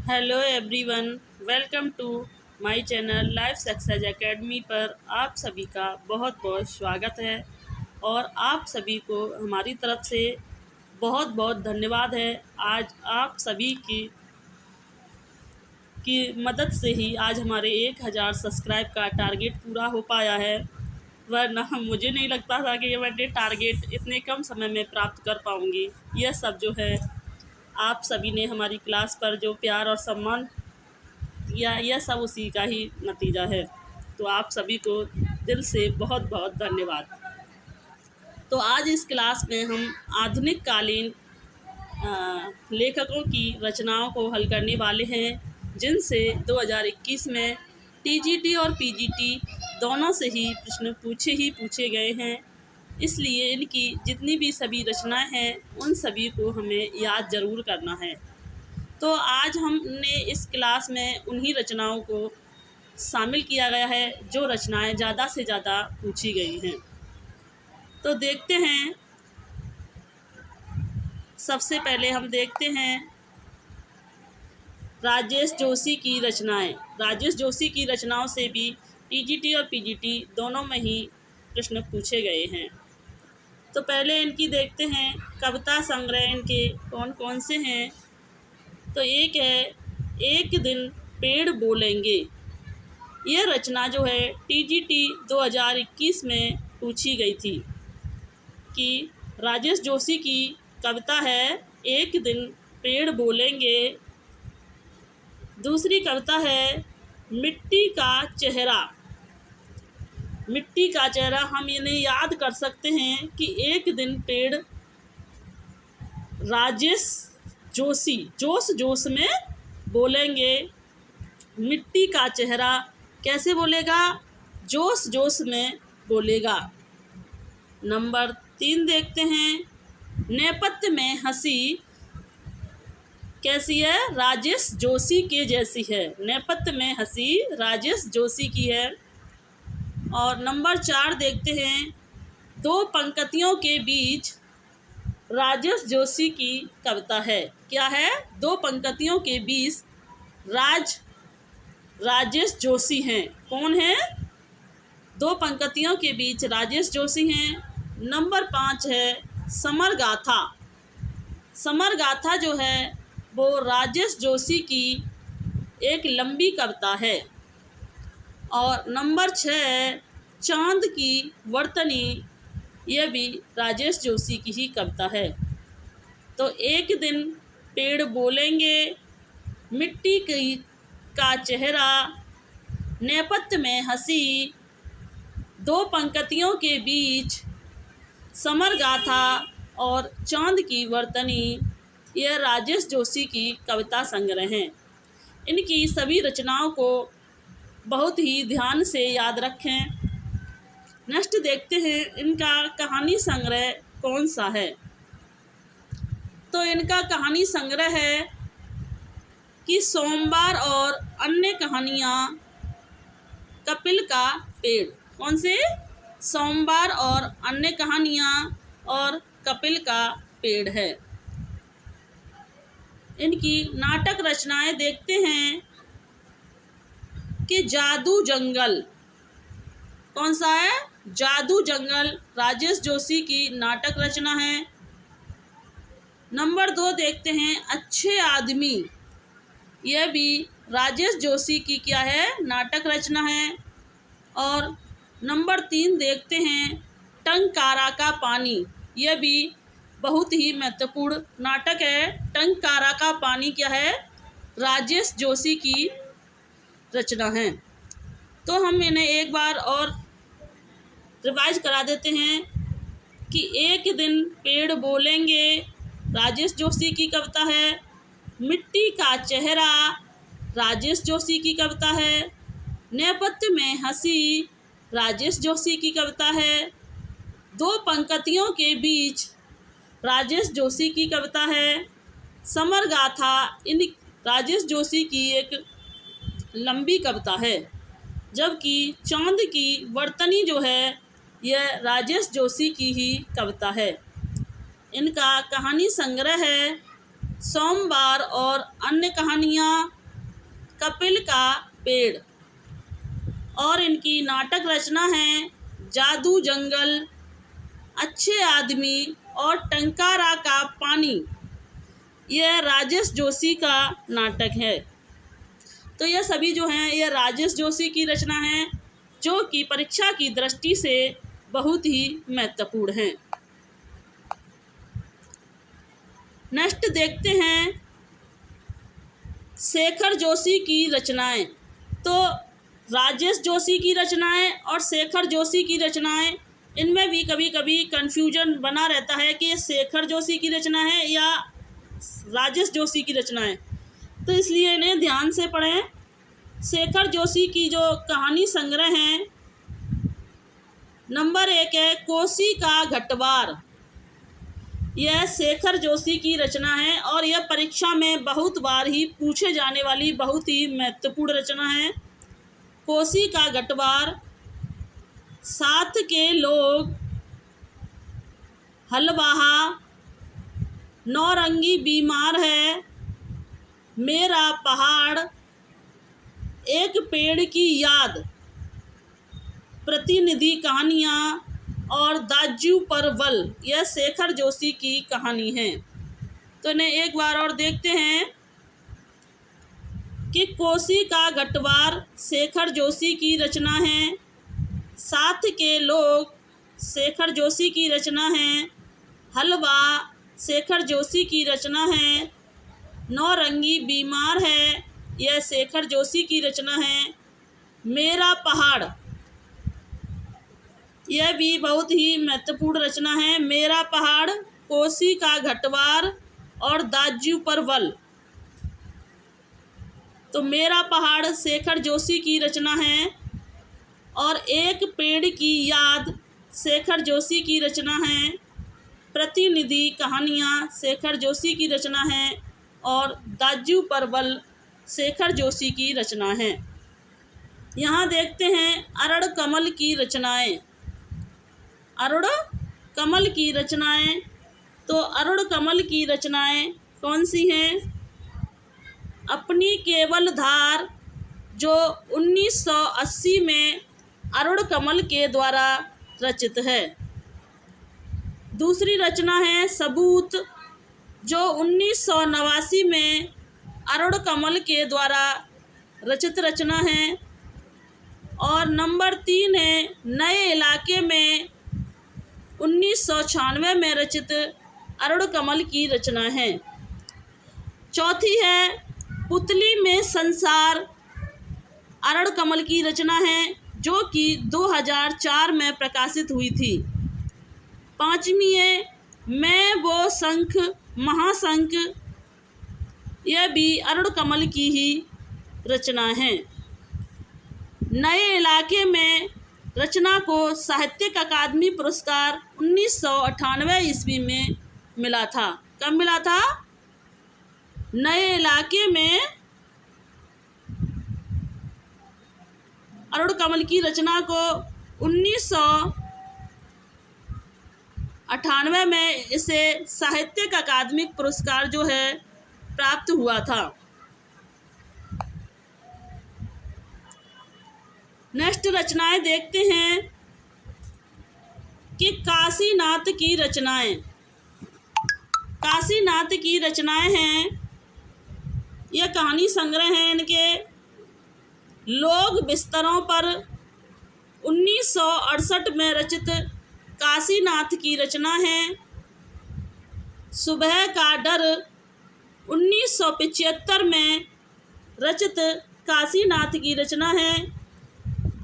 Hello everyone, welcome to my channel Life Success Academy पर आप सभी का बहुत बहुत स्वागत है। और आप सभी को हमारी तरफ से बहुत बहुत धन्यवाद है। आज आप सभी की मदद से ही आज हमारे 1000 सब्सक्राइब का टारगेट पूरा हो पाया है, वरना मुझे नहीं लगता था कि ये टारगेट इतने कम समय में प्राप्त कर पाऊँगी। यह सब जो है आप सभी ने हमारी क्लास पर जो प्यार और सम्मान दिया, यह सब उसी का ही नतीजा है। तो आप सभी को दिल से बहुत बहुत धन्यवाद। तो आज इस क्लास में हम आधुनिक कालीन लेखकों की रचनाओं को हल करने वाले हैं, जिनसे 2021 में टीजीटी और पीजीटी दोनों से ही प्रश्न पूछे गए हैं। इसलिए इनकी जितनी भी सभी रचनाएं हैं उन सभी को हमें याद ज़रूर करना है। तो आज हमने इस क्लास में उन्हीं रचनाओं को शामिल किया गया है जो रचनाएं ज़्यादा से ज़्यादा पूछी गई हैं। तो देखते हैं, सबसे पहले हम देखते हैं राजेश जोशी की रचनाएं। राजेश जोशी की रचनाओं से भी टीजीटी और पीजीटी दोनों में ही प्रश्न पूछे गए हैं। तो पहले इनकी देखते हैं कविता संग्रह इनके कौन कौन से हैं। तो एक है एक दिन पेड़ बोलेंगे। यह रचना जो है टीजीटी 2021 में पूछी गई थी कि राजेश जोशी की कविता है एक दिन पेड़ बोलेंगे। दूसरी कविता है मिट्टी का चेहरा। मिट्टी का चेहरा हम इन्हें याद कर सकते हैं कि एक दिन पेड़ राजेश जोशी जोश जोश में बोलेंगे। मिट्टी का चेहरा कैसे बोलेगा? जोश जोश में बोलेगा। नंबर 3 देखते हैं नेपथ्य में हंसी कैसी है? राजेश जोशी के जैसी है। नेपथ्य में हंसी राजेश जोशी की है। और नंबर 4 देखते हैं दो पंक्तियों के बीच राजेश जोशी की कविता है। क्या है? दो पंक्तियों के बीच राजेश जोशी हैं। कौन है? दो पंक्तियों के बीच राजेश जोशी हैं। नंबर 5 है समर गाथा। समर गाथा जो है वो राजेश जोशी की एक लंबी कविता है। और नंबर 6 है चांद की वर्तनी। यह भी राजेश जोशी की ही कविता है। तो एक दिन पेड़ बोलेंगे, मिट्टी का चेहरा, नेपथ्य में हंसी, दो पंक्तियों के बीच समर गाथा और चांद की वर्तनी, यह राजेश जोशी की कविता संग्रह हैं। इनकी सभी रचनाओं को बहुत ही ध्यान से याद रखें। नेक्स्ट देखते हैं इनका कहानी संग्रह कौन सा है। तो इनका कहानी संग्रह है कि सोमवार और अन्य कहानियाँ, कपिल का पेड़। कौन से? सोमवार और अन्य कहानियाँ और कपिल का पेड़ है। इनकी नाटक रचनाएं देखते हैं कि जादू जंगल। कौन सा है? जादू जंगल राजेश जोशी की नाटक रचना है। नंबर 2 देखते हैं अच्छे आदमी। यह भी राजेश जोशी की क्या है? नाटक रचना है। और नंबर 3 देखते हैं टंकारा का पानी। यह भी बहुत ही महत्वपूर्ण नाटक है। टंकारा का पानी क्या है? राजेश जोशी की रचना है। तो हम इन्हें एक बार और रिवाइज करा देते हैं कि एक दिन पेड़ बोलेंगे राजेश जोशी की कविता है। मिट्टी का चेहरा राजेश जोशी की कविता है। नेपथ्य में हंसी राजेश जोशी की कविता है। दो पंक्तियों के बीच राजेश जोशी की कविता है। समर गाथा इन राजेश जोशी की एक लंबी कविता है। जबकि चांद की वर्तनी जो है यह राजेश जोशी की ही कविता है। इनका कहानी संग्रह है सोमवार और अन्य कहानियाँ, कपिल का पेड़। और इनकी नाटक रचना है जादू जंगल, अच्छे आदमी और टंकारा का पानी। यह राजेश जोशी का नाटक है। तो यह सभी जो हैं यह राजेश जोशी की रचना है, जो कि परीक्षा की दृष्टि से बहुत ही महत्वपूर्ण हैं। नेक्स्ट देखते हैं शेखर जोशी की रचनाएं। तो राजेश जोशी की रचनाएं और शेखर जोशी की रचनाएं, इनमें भी कभी कभी कन्फ्यूजन बना रहता है कि ये शेखर जोशी की रचना है या राजेश जोशी की रचना है, तो इसलिए इन्हें ध्यान से पढ़ें। शेखर जोशी की जो कहानी संग्रह हैं, नंबर 1 है कोसी का घटवार। यह शेखर जोशी की रचना है और यह परीक्षा में बहुत बार ही पूछे जाने वाली बहुत ही महत्वपूर्ण रचना है। कोसी का घटवार, साथ के लोग, हलवाहा, नौरंगी बीमार है, मेरा पहाड़, एक पेड़ की याद, प्रतिनिधि कहानियाँ और दाजू पर बल, यह शेखर जोशी की कहानी है। तो इन्हें एक बार और देखते हैं कि कोसी का घटवार शेखर जोशी की रचना है, साथ के लोग शेखर जोशी की रचना है, हलवा शेखर जोशी की रचना है, नौरंगी बीमार है, यह शेखर जोशी की रचना है, मेरा पहाड़, यह भी बहुत ही महत्वपूर्ण रचना है। मेरा पहाड़, कोसी का घटवार और दाजू पर बल। तो मेरा पहाड़ शेखर जोशी की रचना है और एक पेड़ की याद शेखर जोशी की रचना है, प्रतिनिधि कहानियाँ शेखर जोशी की रचना है और दाजू पर बल शेखर जोशी की रचना है। यहाँ देखते हैं अरुण कमल की रचनाएं। अरुण कमल की रचनाएं, तो अरुण कमल की रचनाएं कौन सी हैं? अपनी केवल धार, जो 1980 में अरुण कमल के द्वारा रचित है। दूसरी रचना है सबूत, जो 1989 में अरुण कमल के द्वारा रचित रचना है। और नंबर 3 है नए इलाके में, 1996 में रचित अरुण कमल की रचना है। चौथी है पुतली में संसार, अरुण कमल की रचना है, जो कि 2004 में प्रकाशित हुई थी। पांचवी है मैं वो शंख महाशंख, यह भी अरुण कमल की ही रचना है। नए इलाके में रचना को साहित्यिक अकादमी पुरस्कार 1998 ईस्वी में मिला था। कब मिला था? नए इलाके में अरुण कमल की रचना को 1998 में इसे साहित्यिक अकादमिक पुरस्कार जो है प्राप्त हुआ था। नेक्स्ट रचनाएं देखते हैं कि काशीनाथ की रचनाएं। काशीनाथ की रचनाएं हैं, यह कहानी संग्रह हैं इनके। लोग बिस्तरों पर 1968 में रचित काशीनाथ की रचना है। सुबह का डर 1975 में रचित काशीनाथ की रचना है।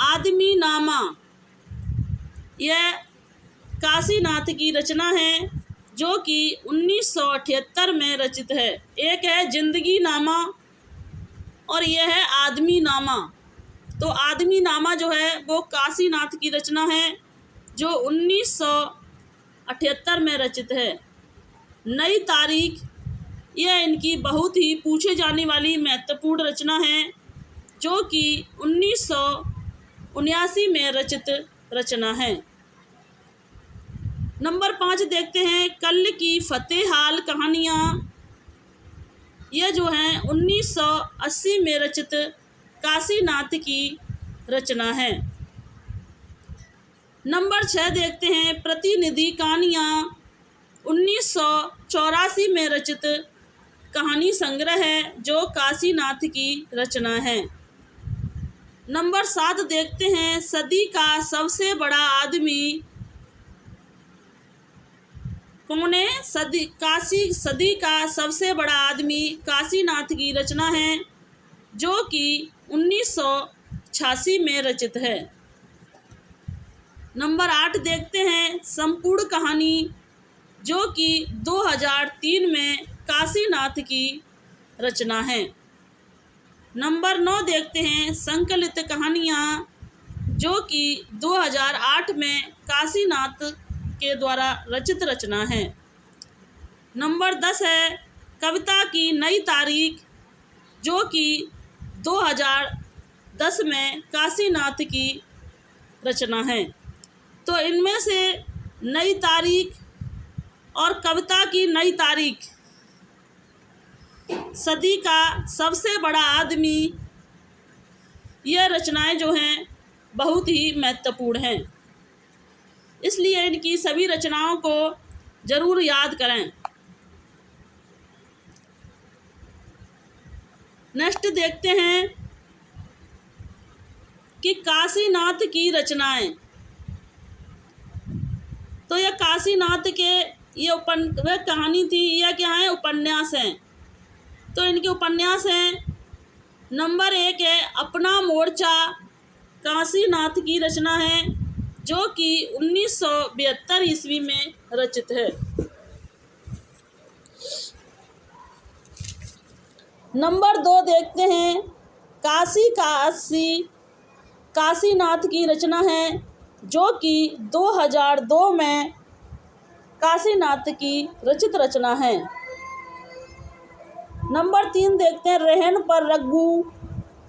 आदमी नामा, यह काशीनाथ की रचना है, जो कि 1978 में रचित है। एक है जिंदगी नामा और यह है आदमी नामा। तो आदमी नामा जो है वो काशीनाथ की रचना है, जो 1978 में रचित है। नई तारीख, यह इनकी बहुत ही पूछे जाने वाली महत्वपूर्ण रचना है, जो कि 1979 में रचित रचना है। नंबर 5 देखते हैं कल की फतेहाल कहानियाँ। ये जो है 1980 में रचित काशीनाथ की रचना है। नंबर 6 देखते हैं, प्रतिनिधि कहानियाँ 1984 में रचित कहानी संग्रह है जो काशीनाथ की रचना है। नंबर 7 देखते हैं, सदी का सबसे बड़ा आदमी कौन है? सदी का सबसे बड़ा आदमी काशीनाथ की रचना है जो कि 1986 में रचित है। नंबर 8 देखते हैं, संपूर्ण कहानी जो कि 2003 में काशीनाथ की रचना है। नंबर 9 देखते हैं, संकलित कहानियाँ जो कि 2008 में काशीनाथ के द्वारा रचित रचना है। नंबर 10 है, कविता की नई तारीख जो कि 2010 में काशीनाथ की रचना है। तो इनमें से नई तारीख और कविता की नई तारीख, सदी का सबसे बड़ा आदमी, ये रचनाएं जो हैं बहुत ही महत्वपूर्ण हैं, इसलिए इनकी सभी रचनाओं को जरूर याद करें। नेक्स्ट देखते हैं कि काशीनाथ की रचनाएं। तो यह काशीनाथ के वह कहानी थी, यह क्या है? उपन्यास हैं। तो इनके उपन्यास हैं। नंबर 1 है अपना मोर्चा, काशीनाथ की रचना है जो कि 1972 ईस्वी में रचित है। नंबर 2 देखते हैं, काशी का 80, काशीनाथ की रचना है जो कि 2002 में काशीनाथ की रचित रचना है। नंबर 3 देखते हैं, रहन पर रघु,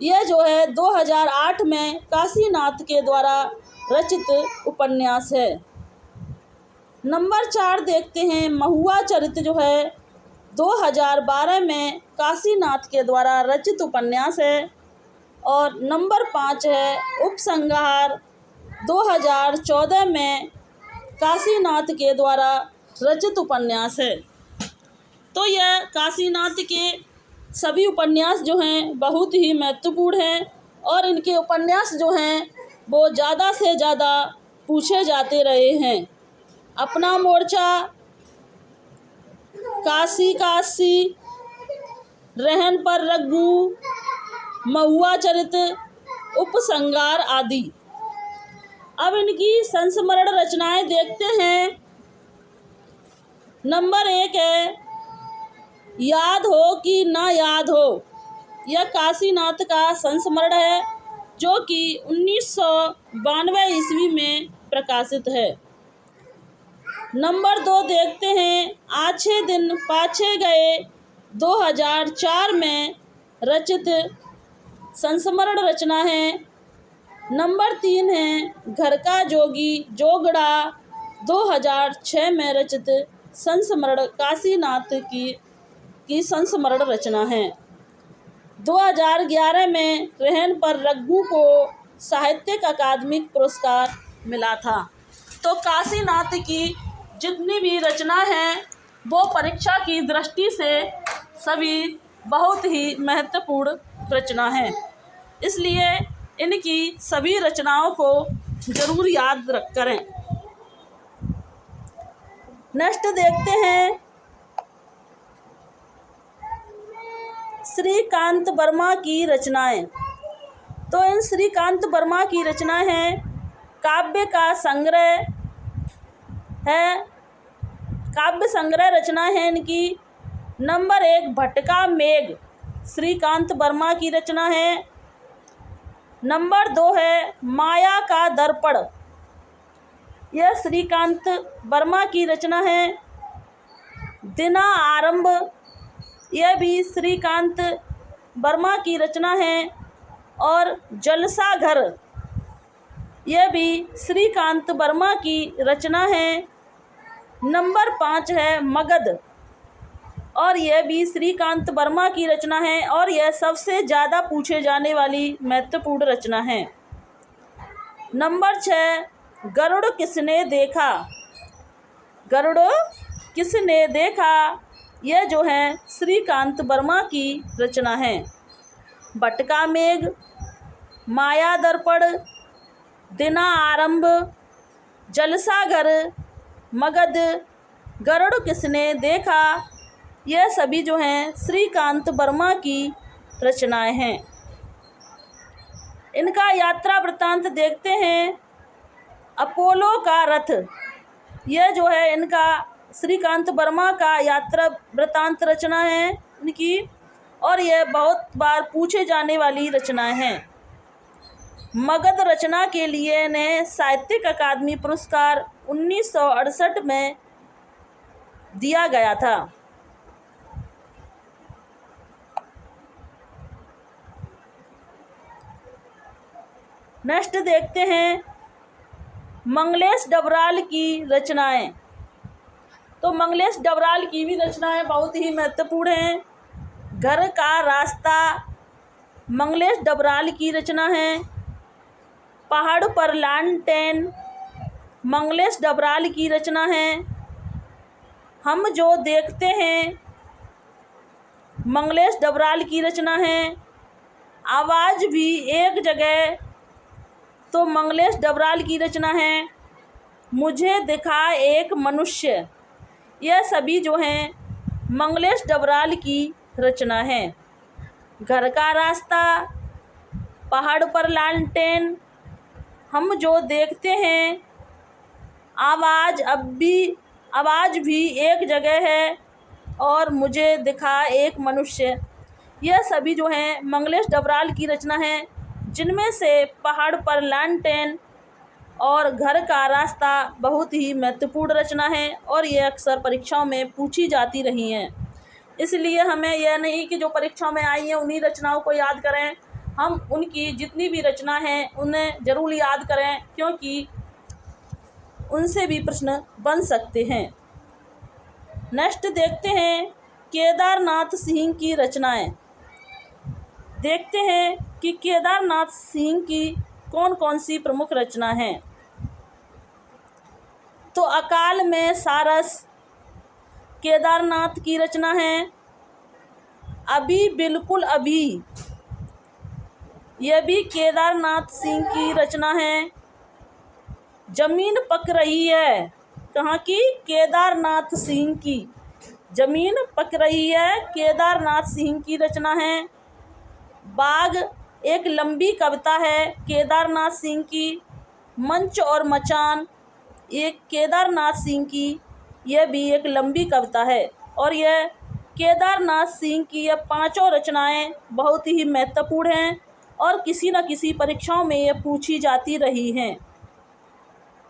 यह जो है 2008 में काशीनाथ के द्वारा रचित उपन्यास है। नंबर 4 देखते हैं, महुआ चरित जो है 2012 में काशीनाथ के द्वारा रचित उपन्यास है। और नंबर 5 है उपसंहार, 2014 में काशीनाथ के द्वारा रचित उपन्यास है। तो यह काशीनाथ के सभी उपन्यास जो हैं बहुत ही महत्वपूर्ण हैं और इनके उपन्यास जो हैं वो ज़्यादा से ज़्यादा पूछे जाते रहे हैं। अपना मोर्चा, काशी का 80, रहन पर रघु, महुआ चरित, उपसंहार आदि। अब इनकी संस्मरण रचनाएं देखते हैं। नंबर 1 है याद हो कि ना याद हो, यह काशीनाथ का संस्मरण है जो कि 1992 ईस्वी में प्रकाशित है। नंबर 2 देखते हैं, आछे दिन पाछे गए, 2004 में रचित संस्मरण रचना है। नंबर 3 है घर का जोगी जोगड़ा, 2006 में रचित संस्मरण काशीनाथ की संस्मरण रचना है। 2011 में रहन पर रघु को साहित्यिक अकादमिक पुरस्कार मिला था। तो काशीनाथ की जितनी भी रचना हैं वो परीक्षा की दृष्टि से सभी बहुत ही महत्वपूर्ण रचना हैं, इसलिए इनकी सभी रचनाओं को जरूर याद करें। नेक्स्ट देखते हैं, श्रीकांत वर्मा की रचनाएं। तो इन श्रीकांत वर्मा की रचनाएं हैं, काव्य का संग्रह है, काव्य संग्रह रचना है इनकी। नंबर 1 भटका मेघ, श्रीकांत वर्मा की रचना है। नंबर 2 है माया का दर्पण, यह श्रीकांत वर्मा की रचना है। दिना आरंभ, यह भी श्रीकांत वर्मा की रचना है। और जलसा घर, यह भी श्रीकांत वर्मा की रचना है। नंबर 5 है मगध, और यह भी श्रीकांत वर्मा की रचना है और यह सबसे ज़्यादा पूछे जाने वाली महत्वपूर्ण रचना है। नंबर 6, गरुड़ किसने देखा। गरुड़ किसने देखा, यह जो है श्रीकांत वर्मा की रचना है। बटका मेघ, माया दर्पण, दिना आरंभ, जलसाघर, मगध, गरुड़ किसने देखा, यह सभी जो हैं श्रीकांत वर्मा की रचनाएं हैं। इनका यात्रा वृत्तांत देखते हैं। अपोलो का रथ, यह जो है इनका श्रीकांत वर्मा का यात्रा वृत्तांत रचना है इनकी, और यह बहुत बार पूछे जाने वाली रचनाएं हैं। मगध रचना के लिए इन्हें साहित्यिक अकादमी पुरस्कार 1968 में दिया गया था। नेक्स्ट देखते हैं मंगलेश डबराल की रचनाएं। तो मंगलेश डबराल की भी रचनाएं बहुत ही महत्वपूर्ण हैं। घर का रास्ता मंगलेश डबराल की रचना है। पहाड़ पर लालटेन मंगलेश डबराल की रचना है। हम जो देखते हैं मंगलेश डबराल की रचना है। आवाज़ भी एक जगह तो मंगलेश डबराल की रचना है। मुझे दिखा एक मनुष्य, यह सभी जो हैं मंगलेश डबराल की रचना है। घर का रास्ता, पहाड़ पर लालटेन, हम जो देखते हैं, आवाज़ भी एक जगह है और मुझे दिखा एक मनुष्य, यह सभी जो हैं मंगलेश डबराल की रचना है, जिनमें से पहाड़ पर लालटेन और घर का रास्ता बहुत ही महत्वपूर्ण रचना है और ये अक्सर परीक्षाओं में पूछी जाती रही हैं। इसलिए हमें यह नहीं कि जो परीक्षाओं में आई हैं उन्हीं रचनाओं को याद करें, हम उनकी जितनी भी रचना हैं उन्हें ज़रूर याद करें, क्योंकि उनसे भी प्रश्न बन सकते हैं। नेक्स्ट देखते हैं केदारनाथ सिंह की रचनाएं। देखते हैं कि केदारनाथ सिंह की कौन कौन सी प्रमुख रचना हैं। तो अकाल में सारस केदारनाथ की रचना है। अभी बिल्कुल अभी, यह भी केदारनाथ सिंह की रचना है। जमीन पक रही है, कहाँ की, केदारनाथ सिंह की। जमीन पक रही है केदारनाथ सिंह की रचना है। बाग एक लंबी कविता है केदारनाथ सिंह की। मंच और मचान एक केदारनाथ सिंह की, यह भी एक लंबी कविता है और यह केदारनाथ सिंह की यह पांचों रचनाएं बहुत ही महत्वपूर्ण हैं और किसी न किसी परीक्षाओं में ये पूछी जाती रही हैं।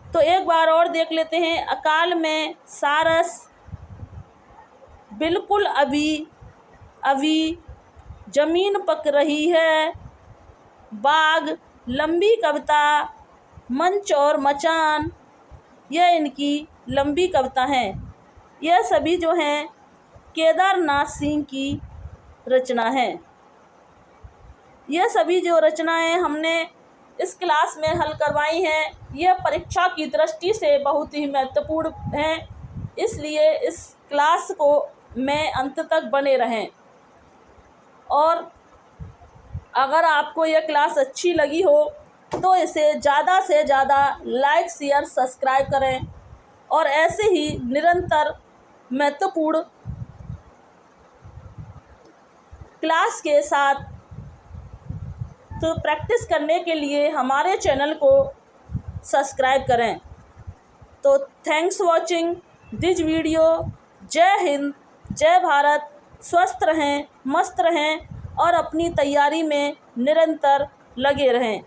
तो एक बार और देख लेते हैं। अकाल में सारस, बिल्कुल अभी अभी, जमीन पक रही है, बाग, लंबी कविता, मंच और मचान, यह इनकी लंबी कविता हैं। यह सभी जो हैं केदारनाथ सिंह की रचना है। यह सभी जो रचनाएं हमने इस क्लास में हल करवाई हैं, यह परीक्षा की दृष्टि से बहुत ही महत्वपूर्ण हैं, इसलिए इस क्लास को में अंत तक बने रहें। और अगर आपको यह क्लास अच्छी लगी हो तो इसे ज़्यादा से ज़्यादा लाइक, शेयर, सब्सक्राइब करें और ऐसे ही निरंतर महत्वपूर्ण क्लास के साथ तो प्रैक्टिस करने के लिए हमारे चैनल को सब्सक्राइब करें। तो थैंक्स वॉचिंग दिस वीडियो। जय हिंद, जय भारत। स्वस्थ रहें, मस्त रहें और अपनी तैयारी में निरंतर लगे रहें।